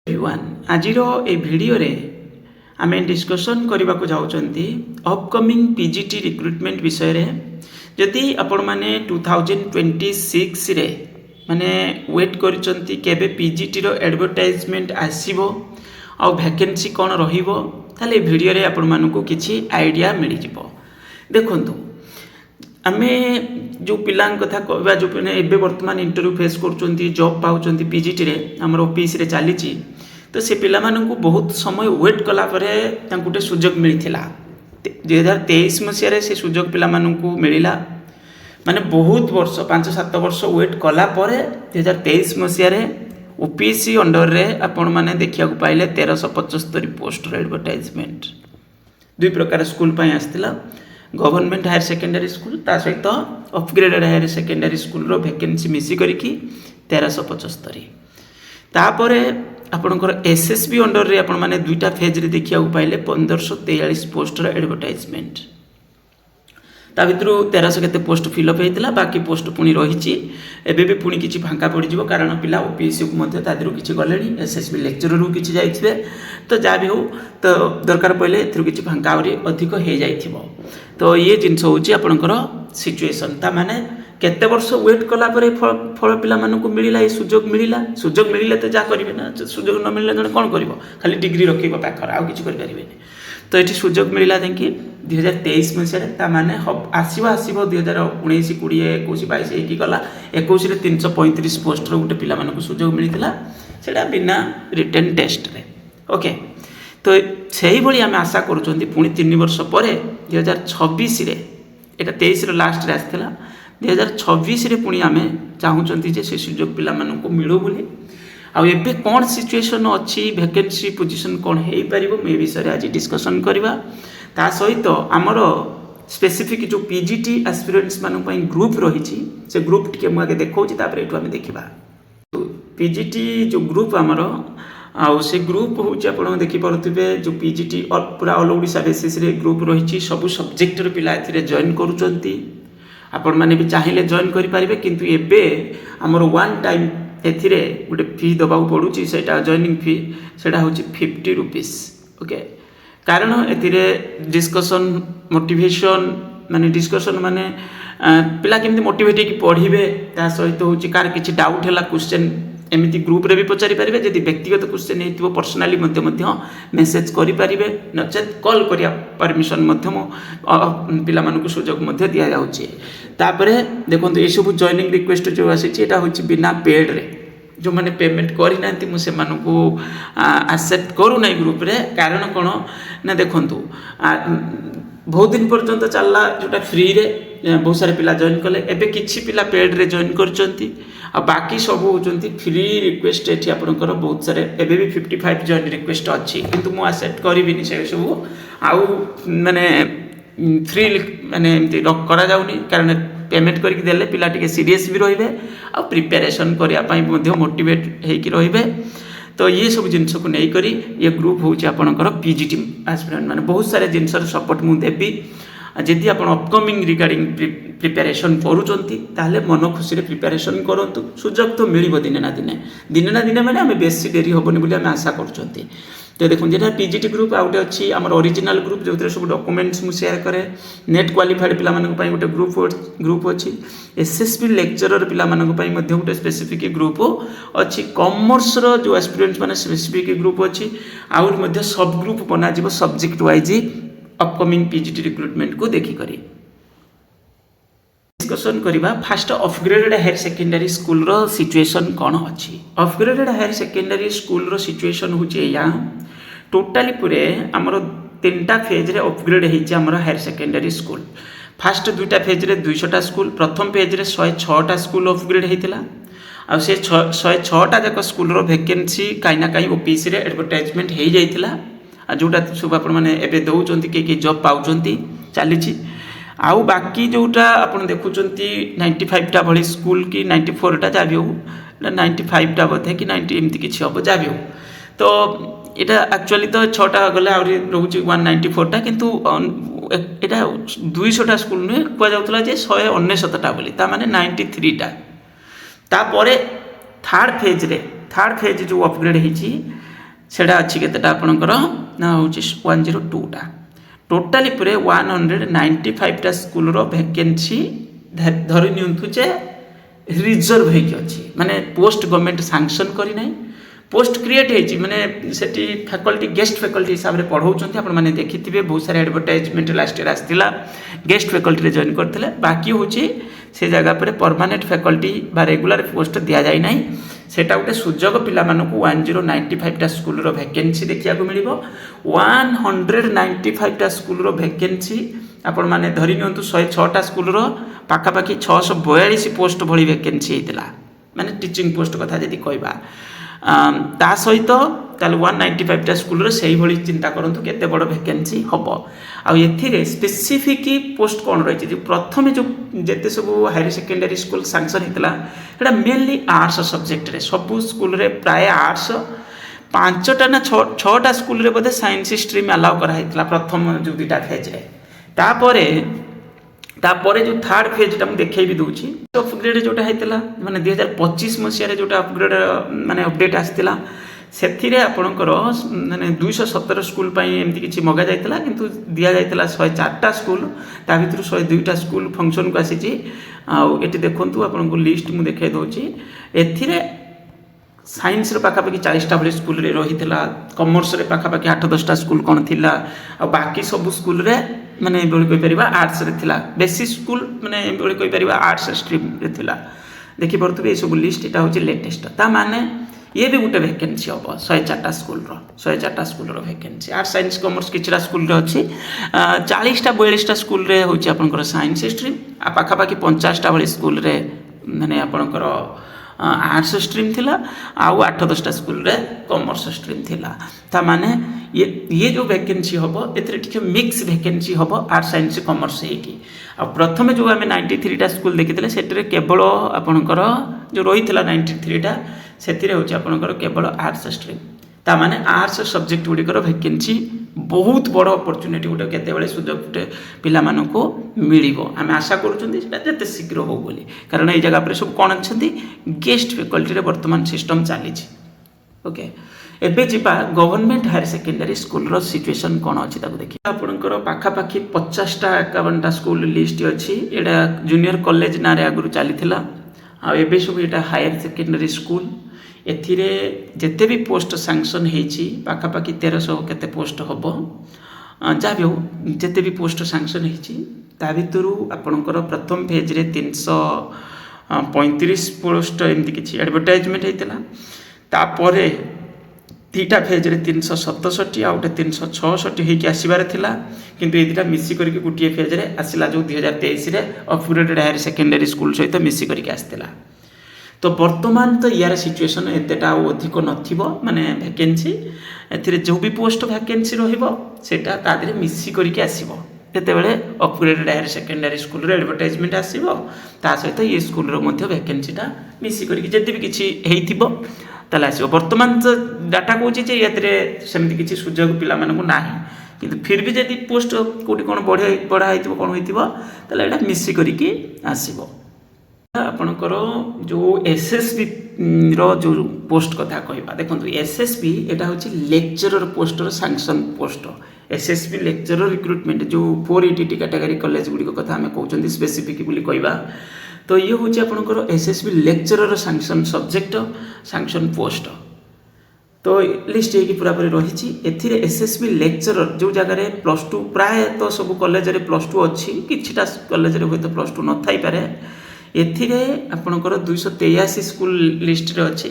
Everyone आज ए video रे आमे डिस्कशन करने को जाऊँगी अपकमिंग पीजीटी रिक्रुटमेंट विषय रे जदि आपण माने 2026 रे माने वेट करिसंती केबे पीजीटी रो एडवर्टाइजमेंट आसीबो आ वैकेंसी कोन रहिबो ताले भिडियो रे आपण मानकु किछि आइडिया मिलि जिवो। देखंतु आमे जो पिलांक कथा कहबा जो एबे वर्तमान इंटरव्यू फेस करचंती जॉब पाउचंती पीजीटी रे हमर ऑफिस रे चलीची तो से पिला मानकु बहुत समय वेट कला परे तांकु गोटे सुजोग मिलिथिला 2023 मसिया से सुजोग पिला मानकु मिलिला माने बहुत वर्ष 5-7 वर्ष वेट कला परे 2023 मसिया रे ओपीसी अंडर रे आपण माने देखिया को पाइले 1375 पोस्ट रो एडवर्टाइजमेंट दुई प्रकार स्कूल पई आस्तिला गवर्नमेंट हायर सेकेंडरी स्कूल ता सहित अपग्रेडेड हायर सेकेंडरी स्कूल रो वैकेंसी मिसी करिकी 1375 तापरे आपणकर एसएसबी अंडर रे आपण माने दुईटा फेज रे देखिया को पाइले 1543 पोस्ट रो एडवर्टाइजमेंट ता भितरु 1300 केते पोस्ट फिलअप हेतिला बाकी पोस्ट पुनी रहिची एबे भी पुनी किछि फांका पड़ी जिवो कारण पिला ओपीएससी को मध्ये तादिरु किछि गलेनी एसएसबी लेक्चरर रु किछि जाइथिबे तो जा भी हो तो दरकार पहिले एथरु किछि फांका आउरी अधिक हे जाइथिबो तो ये जिंस होची आपणकर सिचुएशन ता माने केते वर्ष वेट कला परे फल पिला मानकु मिलिला ए सुजोग मिलिले तो जा करिवे ना सुजोग न मिलिले जने कोन करिवो खाली डिग्री रखिबो पाखर आ किछि करि परिबेनी तो ये सुजोग मिलला देखिए 2023 मसीह ता माने आसो 2019 20 21 22 की गला 21 रे 335 पोस्ट रो गोटे पिला मानकु सुजोग मिलितला सेटा बिना रिटन टेस्ट रे ओके तो सही भली आम आशा करूछंती पुणी 3 वर्ष पर 2026 रे एटा 23 रो लास्ट रे आस्थिला 2026 रे पुणी आम चाहूँगी जे से सुजोग पिला मानकु मिलू बोली आउ एबे कौन सिचुएशन अच्छी वैकेंसी पोजीशन कौन हो पार मे विषय आज डिस्कसन करवा ता सहित आमर स्पेसिफिक जो पीजीटी एस्पिरेंट्स मानी ग्रुप रही से ग्रुप टी मुझे देखा ये आम देखा पीजीटी जो ग्रुप आमर आउ से ग्रुप हूँ आप देखिपे जो पीजीटी पूरा ऑल ओडिशा बेसिस रे ग्रुप रही सब सब्जेक्टर पिला जॉइन करुँच आपण मैंने भी चाहिए जॉइन करेंगे किंतु एबे आमर वन टाइम एथिरे गोटे फी दबा पड़ुची से जॉइनिंग फी सेटा हूँ 50 रुपीस ओके कारण एथिरे डिस्कसन मोटिवेशन माने डिस्कसन माने पिला केमती मोटिवेट होकर पढ़े ता सहित हूँ कार किसी डाउट है क्वेश्चन एमती ग्रुप रे भी पचारि पारे जदि व्यक्तिगत क्वेश्चन हो पर्सनाली मेसेज करें नचेत कॉल करिया परमिशन पिला मानकु सुजोग दि जाउची तापरे देखो ये सब जॉइनिंग रिक्वेस्ट जो आसी हूँ बिना पेड रे जो मैंने पेमेंट करना मुझे एक्सेप्ट करूना ग्रुप रे कारण कौन ना देखु बहुत दिन पर्यंत चलला जोटा फ्री रे बहुत सारे पिला जॉइन कले एबे किछि पिला पेड रे जॉइन करचंती आ बाकी सब होचंती फ्री रिक्वेस्ट एठी आपनकर बहुत सारे एबे भी 55 जॉइन रिक्वेस्ट अच्छी किंतु मु एक्सेप्ट करिबिनी से सब आउ माने फ्री माने एमती लॉक करा जाउनी कारण पेमेंट करके देले पिला टिके सीरियस भी रहिबे आ प्रिपरेशन करिया पई मध्ये मोटिवेट हेकि रहिबे तो ये सब जिनस को नहीं करी ये ग्रुप हूँ आपणकर पीजीटी एस्पिरेंट माने बहुत सारे जिनसर सपोर्ट मु देबी जदि आप अपकमिंग रिगार्डिंग प्रिपेरेसन करूँगी ताहले मन खुशी प्रिपेरेसन करूँ सुजोग तो मिल दिने ना दिने मैंने आम बेसी डेरी हेनी बोली आम आशा कर तो देखो जेटा पीजीटी ग्रुप आउटे अच्छी आम ओरिजिनल ग्रुप जो सब डॉक्यूमेंट्स मु शेयर करे नेट क्वालिफाइड पिला गोटे ग्रुप अच्छी एसएसबी लेक्चरर पिला गोटे स्पेसिफिक ग्रुप अच्छी कॉमर्स रो जो एस्पिरेंट्स माने स्पेसिफिक ग्रुप अच्छी आउर सब ग्रुप बना subject wise upcoming PGT recruitment को देखी करी डिस्कसन करवा first upgraded higher secondary school रो सिचुएशन कौन अच्छी अपग्रेडेड हायर सेकेंडरी स्कूल रो सिचुएशन होची या टोटाली पूरे आमर 3टा फेज रे अपग्रेड हेची आमर हायर सेकेंडरी स्कूल फास्ट 2टा फेज रे 200टा स्कूल प्रथम फेज रे 106टा स्कूल अपग्रेड हेतिला आ से 106टा जाक स्कूल रो वैकेंसी काई ना काई ओपीसी रे एडवर्टाइजमेंट हे जाइतिला आ जोटा सब आपण माने एबे दउचंती के जॉब पाउचंती चलीची आउ बाकी जोटा आपण देखुचंती 95टा भली स्कूल की 94टा जा भी हो 95टा बोधे कि 90 एमती किछि हो जा भी हो तो एटा एक्चुअली तो 6टा गले आउरी रहउची 194टा किंतु एटा 200टा स्कूल ने को जाउतला जे 199टा बोली ता माने 93टा ता परे थर्ड फेज जो अपग्रेड हेची सेटा अच्छी केतेटा आपणकर ना हूँ 102टा टोटाली पूरे 195टा स्कूल वैकेंसी धरी नियंतु जे रिजर्व होगी माने पोस्ट गवर्नमेंट सांक्शन करना पोस्ट क्रिएट होती माने सेठी फैकल्टी गेस्ट फैकल्टी हिसाब से पढ़ाऊँ आप देखिए बहुत सारे एडवर्टाइजमेंट लास्ट ईयर आसाला गेस्ट फैकल्टी जॉइन करते बाकी हूँ से जगह पर परमानेंट फैकल्टी बा रेगुलर पोस्ट दि जाए ना सेटा गोटे सुजोग पिला मानकु 1095टा स्कूल वैकेंसी देखा मिल 195टा स्कूल वैकेंसी आपण मैंने धरी नियंतु 106टा स्कूल पाखापाखि 642 पोस्ट भली वैकेंसी होता माने टीचिंग पोस्ट कथा जदि कहबा ता सहित ताल 195टा स्कूल से भली चिंता करंतु केते बड़ वैकेंसी हबो आ एथिरे स्पेसिफिक पोस्ट कौन रही जो प्रथम जो जेते सब हायर सेकेंडरी स्कूल सैंक्शन होता है मेनली आर्ट्स सब्जेक्ट रे सब स्कूल रे प्राय आर्ट्स 5टा ना 6टा स्कूल रे बोधे साइंस स्ट्रीम अलाउ करा प्रथम जो 2टा फेज रे तापरे जो थर्ड फेजटा मुझे देखी भी दूसरी अपग्रेड जोटा होता माने 2025 मसीह जोटा अपग्रेड माने अपडेट आसाला से आपणकर माने 217 स्कूल एमती किसी मगा जाता किंतु दि जाता 104टा स्कूल ता भर 102टा स्कूल फंक्शन को आसी आठी देखु आपन को लिस्ट मुझे देखा दूसरी ए साइंस पाखापाखि 40टा भाई स्कूल रे रही कमर्स रे पाखापाखि 8-10टा स्कूल कौन थी आ बाकी सब स्कूल रे माने कहीपर आर्ट्स रे थिला बेसी स्कूल माने कहीपर आर्ट्स स्ट्रीम रे थिला देखी पड़े ये सब लिस्ट यहाँ हूँ लेटेस्ट ता माने ये भी गोटे वैकेंसी हम 104टा school vacancy arts science commerce किछटा स्कूल अच्छी 40टा-42टा स्कूल रे होची आपनकर साइंस स्ट्रीम आ पाखापाखि 50टा भाई स्कूल रे माने आपनकर आर्ट्स स्ट्रीम थिला आउ 8-10टा स्कूल रे कॉमर्स स्ट्रीम थिला ता माने ये जो वैकेंसी हम ए मिक्स वैकेंसी हम आर्ट्स साइंस कॉमर्स होगी आ प्रथम जो आम 93टा स्कूल देखी से केवल आपणकर जो रही 93टा से आपणकर केवल आर्ट्स स्ट्रीम ता माने आर्ट्स सब्जेक्ट गुड़िकर वैकेंसी बहुत बड़ अपॉर्चुनिटी गोटे केते सुजोग गोटे पिला मानकु मिलिबो आम आशा करुँचे शीघ्र हो बोली कारण ये जगह पर सब कौन अच्छा गेस्ट फैकल्टी वर्तमान सिस्टम चली ओके एबे जीवा government higher secondary school situation कौन अच्छी देखिए आपंकर पाखापाखि 50टा 51टा स्कूल लिस्ट अच्छी एटा जूनियर कॉलेज ना आगु चली आबे सब ये हायर सेकेंडरी स्कूल एथिरे जेते भी पोस्ट सैंक्शन होती पाखापाखि 1300 केते पोस्ट हम जहाँ भी हो जिते भी पोस्ट सैंक्शन होती ता भितर आपणकर प्रथम फेज रे 335 पोस्ट एमती किसी एडवर्टाइजमेंट होता तापर 2टा फेज रे 367 आ गोटे 366 होकर आसबार थिला किंतु ये 2टा मिसी करके गोटे फेज रे आसला जो 2023 रे अपग्रेडेड हायर सेकेंडरी स्कूल सहित मिसी करके आसला तो वर्तमान तो यार सिचुएशन एतेटा अधिक नथिबो माने वैकेंसी एथिरे जो भी पोस्ट वैकेंसी रहिबो सेटा ता देरे मिसी करके आसीबो जेतेबेले अपग्रेडेड हायर सेकेंडरी स्कूल रे एडवर्टाइजमेंट आसीबो ता सहित ये स्कूल रो मध्ये वैकेंसीटा मिसी करके जदि भी किछि हेइथिबो ताले आसीबो वर्तमान तो डाटा कहूँ जे एथिरे सेमति किछि सुजोग पिला मानकु नाही किंतु फिर भी जदि पोस्ट कोठी कोन बढ़ा हेइथिबो कोन होइथिबो ताले एटा मिसी करके आसीबो आपणकर जो एसएसबी रो जो पोस्ट कथा कहवा देखो एसएसबी एटा हूँ lecturer poster sanction post SSB lecturer recruitment जो 480 कैटेगरी कॉलेज गुड़ी कथा आम कहते स्पेसिफिक कहवा तो ये हूँ आपणकर SSB lecturer sanction subject sanction post तो लिस्ट होगी पूरा पूरी रही एथिरे एसएसबी लेक्चरर जो जगह +2 प्राय तो सब कॉलेज रे +2 अच्छी किछिटा कॉलेज रे तो +2 न थाई पारे एथिरे आपणकर 283 स्कूल लिस्ट रे अच्छी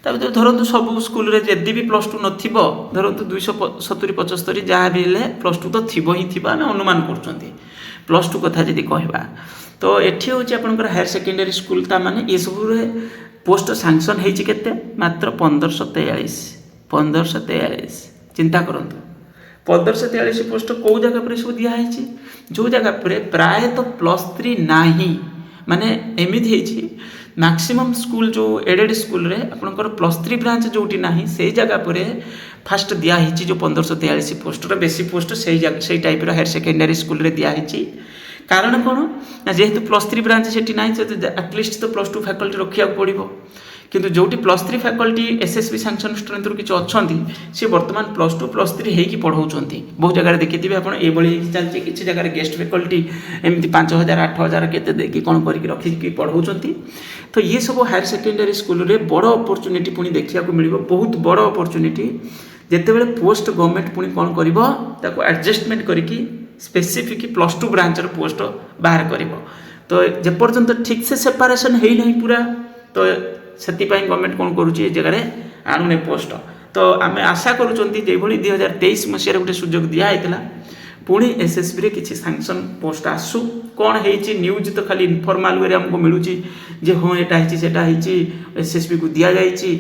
ता भीतर धरतु सब स्कूल रे जदि भी +2 नथिबो धरतु 270-75 जहाँ भी हेले +2 तो थिबो ही थिबा आम अनुमान करछंती +2 कथा जदि कहबा तो एठी होची आपणकर हायर सेकेंडरी स्कूल ता माने ये सब रे पोस्ट सैंक्शन हेची केते मात्र 1543 चिंता करंतु 1543 पोस्ट को जगह पर सब दिया है जो जगह पर प्राय तो +3 नाही माने एमिति है मैक्सिमम स्कूल जो एडेड स्कूल रे आपनकर +3 ब्रांच जोटी नाही से जगह पर फास्ट दिया है जो 1543 पोस्ट रे बेसी पोस्ट से टाइप रो हायर सेकेंडरी स्कूल रे दिया है कारण कौन ना जेहेतु +3 ब्रांच सेठी नाही तो एटलिस्ट तो +2 फैकल्टी रखिया पड़ो କିନ୍ତୁ ଯେଉଁଠି +3 ଫ୍ୟାକଲ୍ଟି SSB ସାଂକ୍ସନ୍ ଷ୍ଟ୍ରେନ୍ଥରୁ କିଛି ଅଛନ୍ତି ସେ ବର୍ତ୍ତମାନ +2 +3 ହେଇକି ପଢ଼ାଉଛନ୍ତି। ବହୁତ ଜାଗାରେ ଦେଖିଥିବେ ଆପଣ ଏଇଭଳି ହେଇକି ଚାଲିଛି। କିଛି ଜାଗାରେ ଗେଷ୍ଟ ଫ୍ୟାକଲ୍ଟି ଏମିତି 5,000 8,000 କେତେ ଦେଇକି କ'ଣ କରିକି ରଖିକି ପଢ଼ାଉଛନ୍ତି। ତ ଇଏ ସବୁ ହାୟର ସେକେଣ୍ଡାରୀ ସ୍କୁଲରେ ବଡ଼ ଅପରଚ୍ୟୁନିଟି ପୁଣି ଦେଖିବାକୁ ମିଳିବ, ବହୁତ ବଡ଼ ଅପରଚ୍ୟୁନିଟି। ଯେତେବେଳେ ପୋଷ୍ଟ ଗଭର୍ଣ୍ଣମେଣ୍ଟ ପୁଣି କ'ଣ କରିବ ତାକୁ ଆଡ଼ଜଷ୍ଟମେଣ୍ଟ କରିକି ସ୍ପେସିଫିକ୍ +2 ବ୍ରାଞ୍ଚର ପୋଷ୍ଟ ବାହାର କରିବ। ତ ଯେପର୍ଯ୍ୟନ୍ତ ଠିକ୍ ସେ ସେପାରେସନ୍ ହେଇନାହିଁ ପୁରା, ତ ସେଥିପାଇଁ ଗଭର୍ଣ୍ଣମେଣ୍ଟ କ'ଣ କରୁଛି ଏ ଜାଗାରେ ଆଣୁନି ପୋଷ୍ଟ। ତ ଆମେ ଆଶା କରୁଛନ୍ତି ଯେଭଳି 2023 ମସିହାରେ ଗୋଟେ ସୁଯୋଗ ଦିଆହେଇଥିଲା ପୁଣି SSBରେ କିଛି ସାଂକ୍ସନ୍ ପୋଷ୍ଟ ଆସୁ। କ'ଣ ହେଇଛି ନ୍ୟୁଜ୍ ତ ଖାଲି ଇନଫର୍ମାଲ ୱେରେ ଆମକୁ ମିଳୁଛି ଯେ ହଁ ଏଇଟା ହେଇଛି ସେଇଟା ହେଇଛି, SSBକୁ ଦିଆଯାଇଛି,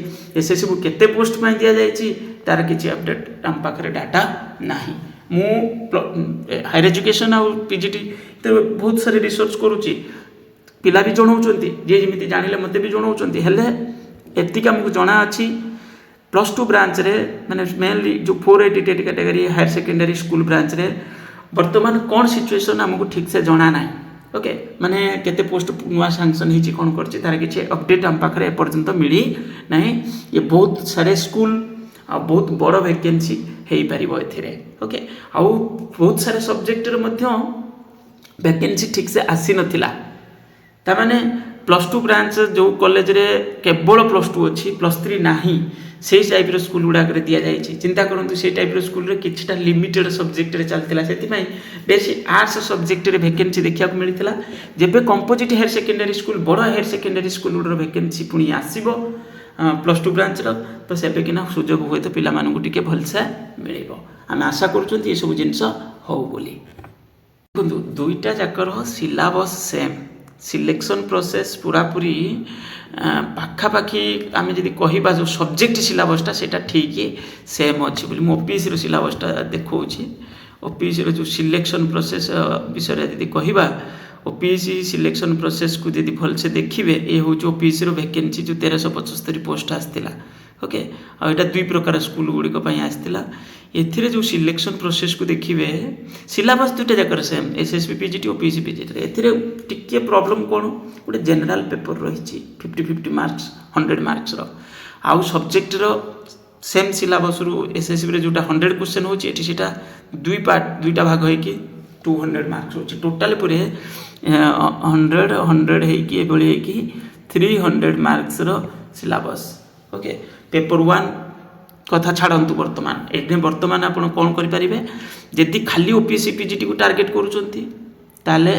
SSBକୁ କେତେ ପୋଷ୍ଟ ପାଇଁ ଦିଆଯାଇଛି ତାର କିଛି ଅପଡ଼େଟ୍ ଆମ ପାଖରେ ଡାଟା ନାହିଁ। ମୁଁ ହାୟର ଏଜୁକେସନ୍ ଆଉ PGT ତ ବହୁତ ସାରି ରିସର୍ଚ୍ଚ କରୁଛି, ପିଲା ବି ଜଣାଉଛନ୍ତି, ଯିଏ ଯେମିତି ଜାଣିଲେ ମୋତେ ବି ଜଣାଉଛନ୍ତି। ହେଲେ ଏତିକି ଆମକୁ ଜଣାଅଛି +2 ବ୍ରାଞ୍ଚରେ ମାନେ ମେନଲି ଯେଉଁ 488 କ୍ୟାଟେଗୋରୀ ହାୟର ସେକେଣ୍ଡାରୀ ସ୍କୁଲ ବ୍ରାଞ୍ଚରେ ବର୍ତ୍ତମାନ କ'ଣ ସିଚୁଏସନ୍ ଆମକୁ ଠିକ୍ସେ ଜଣା ନାହିଁ। ଓକେ, ମାନେ କେତେ ପୋଷ୍ଟ ନୂଆ ସାଂକ୍ସନ୍ ହେଇଛି କ'ଣ କରିଛି ତାର କିଛି ଅପଡ଼େଟ୍ ଆମ ପାଖରେ ଏପର୍ଯ୍ୟନ୍ତ ମିଳି ନାହିଁ। ଏ ବହୁତ ସାରା ସ୍କୁଲ ଆଉ ବହୁତ ବଡ଼ ଭେକେନ୍ସି ହେଇପାରିବ ଏଥିରେ। ଓକେ, ଆଉ ବହୁତ ସାରା ସବଜେକ୍ଟରେ ମଧ୍ୟ ଭେକେନ୍ସି ଠିକ୍ସେ ଆସିନଥିଲା। ତାମାନେ +2 ବ୍ରାଞ୍ଚ ଯେଉଁ କଲେଜରେ କେବଳ +2 ଅଛି, +3 ନାହିଁ, ସେଇ ଟାଇପ୍ର ସ୍କୁଲ ଗୁଡ଼ାକରେ ଦିଆଯାଇଛି। ଚିନ୍ତା କରନ୍ତୁ ସେଇ ଟାଇପ୍ର ସ୍କୁଲରେ କିଛିଟା ଲିମିଟେଡ଼ ସବଜେକ୍ଟରେ ଚାଲିଥିଲା, ସେଥିପାଇଁ ବେଶୀ ଆର୍ଟ୍ସ ସବଜେକ୍ଟରେ ଭେକେନ୍ସି ଦେଖିବାକୁ ମିଳିଥିଲା। ଯେବେ କମ୍ପୋଜିଟ୍ ହାୟର ସେକେଣ୍ଡାରୀ ସ୍କୁଲ ବଡ଼ ହାୟର ସେକେଣ୍ଡାରୀ ସ୍କୁଲର ଭେକେନ୍ସି ପୁଣି ଆସିବ +2 ବ୍ରାଞ୍ଚର, ତ ସେବେକିନା ସୁଯୋଗ ହୁଏତ ପିଲାମାନଙ୍କୁ ଟିକେ ଭଲସେ ମିଳିବ। ଆମେ ଆଶା କରୁଛନ୍ତି ଏସବୁ ଜିନିଷ ହଉ ବୋଲି। ଦେଖନ୍ତୁ ଦୁଇଟା ଯାକର ସିଲାବସ୍ ସେମ୍, ସିଲେକ୍ସନ୍ ପ୍ରୋସେସ୍ ପୁରାପୁରି ପାଖାପାଖି। ଆମେ ଯଦି କହିବା ଯେଉଁ ସବଜେକ୍ଟ ସିଲାବସ୍ଟା ସେଇଟା ଠିକ୍ ସେମ୍ ଅଛି ବୋଲି ମୁଁ OPSCର ସିଲାବସ୍ଟା ଦେଖାଉଛି। OPSCର ଯେଉଁ ସିଲେକ୍ସନ୍ ପ୍ରୋସେସ୍ ବିଷୟରେ ଯଦି କହିବା, OPSC ସିଲେକ୍ସନ୍ ପ୍ରୋସେସ୍କୁ ଯଦି ଭଲସେ ଦେଖିବେ, ଏ ହେଉଛି OPSCର ଭେକେନ୍ସି ଯେଉଁ 1375 ପୋଷ୍ଟ ଆସିଥିଲା। ଓକେ, ଆଉ ଏଇଟା 2 ପ୍ରକାର ସ୍କୁଲ ଗୁଡ଼ିକ ପାଇଁ ଆସିଥିଲା। ଏଥିରେ ଯେଉଁ ସିଲେକ୍ସନ୍ ପ୍ରୋସେସ୍କୁ ଦେଖିବେ ସିଲାବସ୍ ଦୁଇଟା ଯାକର same, SSB PGT OPSC PGT। ଏଥିରେ ଟିକେ ପ୍ରୋବ୍ଲେମ୍ କ'ଣ, ଗୋଟେ ଜେନେରାଲ ପେପର ରହିଛି 50-50 ମାର୍କସ୍ 100 ମାର୍କସ୍ର, ଆଉ ସବଜେକ୍ଟର ସେମ୍ ସିଲାବସ୍ରୁ SSBରେ ଯେଉଁଟା 100 କ୍ୱେଶ୍ଚନ୍ ହେଉଛି ଏଠି ସେଇଟା 2ଟା ଭାଗ ହେଇକି 200 ମାର୍କସ୍ ହେଉଛି। ଟୋଟାଲ୍ ପୁରା 100 ହେଇକି ଏଭଳି ହେଇକି 300 ମାର୍କସ୍ର ସିଲାବସ୍। ଓକେ, ପେପର 1 କଥା ଛାଡ଼ନ୍ତୁ। ବର୍ତ୍ତମାନ ଆପଣ କ'ଣ କରିପାରିବେ, ଯଦି ଖାଲି OPSC PGTକୁ ଟାର୍ଗେଟ୍ କରୁଛନ୍ତି ତାହେଲେ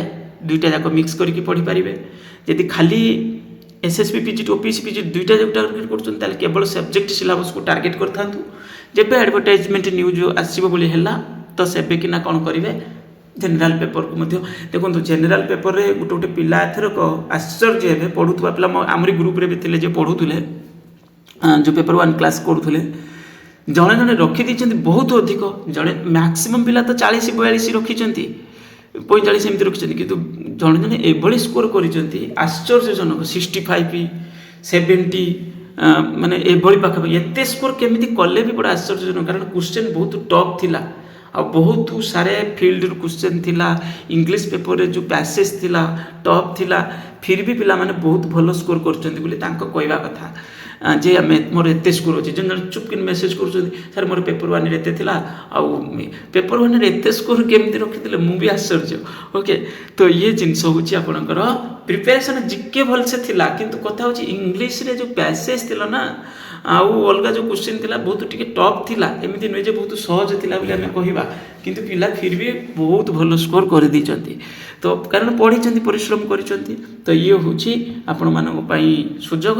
ଦୁଇଟା ଯାକ ମିକ୍ସ କରିକି ପଢ଼ିପାରିବେ। ଯଦି ଖାଲି SSB PGT OPSC PGT ଦୁଇଟା ଯାକ ଟାର୍ଗେଟ୍ କରୁଛନ୍ତି ତାହେଲେ କେବଳ ସବଜେକ୍ଟ ସିଲାବସ୍କୁ ଟାର୍ଗେଟ୍ କରିଥାନ୍ତୁ। ଯେବେ ଆଡ଼ଭର୍ଟାଇଜମେଣ୍ଟ ନ୍ୟୁଜ୍ ଆସିବ ବୋଲି ହେଲା ତ ସେବେକିନା କ'ଣ କରିବେ, ଜେନେରାଲ ପେପରକୁ ମଧ୍ୟ ଦେଖନ୍ତୁ। ଜେନେରାଲ ପେପରରେ ଗୋଟେ ପିଲା ଏଥରକ ଆଶ୍ଚର୍ଯ୍ୟ ହେବେ, ପଢ଼ୁଥିବା ପିଲା ଆମରି ଗ୍ରୁପରେ ବି ଥିଲେ ଯେ ପଢ଼ୁଥିଲେ, ଯେଉଁ ପେପର 1 କ୍ଲାସ୍ କରୁଥିଲେ, ଜଣେ ଜଣେ ରଖିଦେଇଛନ୍ତି ବହୁତ ଅଧିକ। ଜଣେ ମ୍ୟାକ୍ସିମମ୍ ପିଲା ତ 40-42 ରଖିଛନ୍ତି, 45 ଏମିତି ରଖିଛନ୍ତି, କିନ୍ତୁ ଜଣେ ଜଣେ ଏଭଳି ସ୍କୋର କରିଛନ୍ତି ଆଶ୍ଚର୍ଯ୍ୟଜନକ, 65, 70 ମାନେ ଏଭଳି ପାଖାପାଖି। ଏତେ ସ୍କୋର କେମିତି କଲେ ବି ବଡ଼ ଆଶ୍ଚର୍ଯ୍ୟଜନକ, କାରଣ କ୍ୱେଶ୍ଚନ୍ ବହୁତ ଟଫ୍ ଥିଲା ଆଉ ବହୁତ ସାରା ଫିଲ୍ଡରୁ କ୍ୱେଶ୍ଚନ୍ ଥିଲା। ଇଂଲିଶ ପେପରରେ ଯେଉଁ ପ୍ୟାସେଜ୍ ଥିଲା ଟଫ୍ ଥିଲା, ଫିର୍ ବି ପିଲାମାନେ ବହୁତ ଭଲ ସ୍କୋର କରୁଛନ୍ତି ବୋଲି ତାଙ୍କ କହିବା କଥା। ଯେ ମୋର ଏତେ ସ୍କୋର ଅଛି, ଜଣେ ଜଣେ ଚୁପକିନି ମେସେଜ୍ କରୁଛନ୍ତି, ସାର୍ ମୋର ପେପର 1ରେ ଏତେ ଥିଲା, ଆଉ ପେପର 1ରେ ଏତେ ସ୍କୋର କେମିତି ରଖିଥିଲେ, ମୁଁ ବି ଆଶ୍ଚର୍ଯ୍ୟ। ଓକେ, ତ ଇଏ ଜିନିଷ ହେଉଛି ଆପଣଙ୍କର ପ୍ରିପାରେସନ୍ ଜିକେ ଭଲସେ ଥିଲା, କିନ୍ତୁ କଥା ହେଉଛି ଇଂଲିଶରେ ଯେଉଁ ପ୍ୟାସେଜ୍ ଥିଲା ନା, ଆଉ ଅଲଗା ଯେଉଁ କ୍ୱେଶ୍ଚନ୍ ଥିଲା ବହୁତ ଟିକେ ଟଫ୍ ଥିଲା। ଏମିତି ନୁହେଁ ଯେ ବହୁତ ସହଜ ଥିଲା ବୋଲି ଆମେ କହିବା, କିନ୍ତୁ ପିଲା ଫିର୍ ବି ବହୁତ ଭଲ ସ୍କୋର କରିଦେଇଛନ୍ତି। ତ କାରଣ ପଢ଼ିଛନ୍ତି, ପରିଶ୍ରମ କରିଛନ୍ତି। ତ ଇଏ ହେଉଛି ଆପଣମାନଙ୍କ ପାଇଁ ସୁଯୋଗ।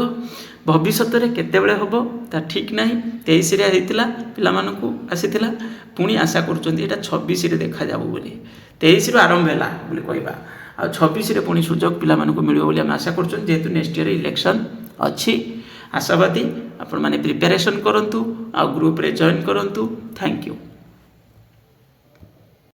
ଭବିଷ୍ୟତରେ କେତେବେଳେ ହେବ ତା ଠିକ୍ ନାହିଁ। 23ରେ ହେଇଥିଲା, ପିଲାମାନଙ୍କୁ ଆସିଥିଲା, ପୁଣି ଆଶା କରୁଛନ୍ତି ଏଇଟା 26ରେ ଦେଖାଯାଉ ବୋଲି। 23ରୁ ଆରମ୍ଭ ହେଲା ବୋଲି କହିବା, ଆଉ 26ରେ ପୁଣି ସୁଯୋଗ ପିଲାମାନଙ୍କୁ ମିଳିବ ବୋଲି ଆମେ ଆଶା କରୁଛନ୍ତି। ଯେହେତୁ ନେକ୍ସଟ ଇୟର ଇଲେକ୍ସନ୍ ଅଛି, ଆଶାବାଦୀ ଆପଣମାନେ ପ୍ରିପାରେସନ୍ କରନ୍ତୁ ଆଉ ଗ୍ରୁପରେ ଜଏନ୍ କରନ୍ତୁ। Thank you.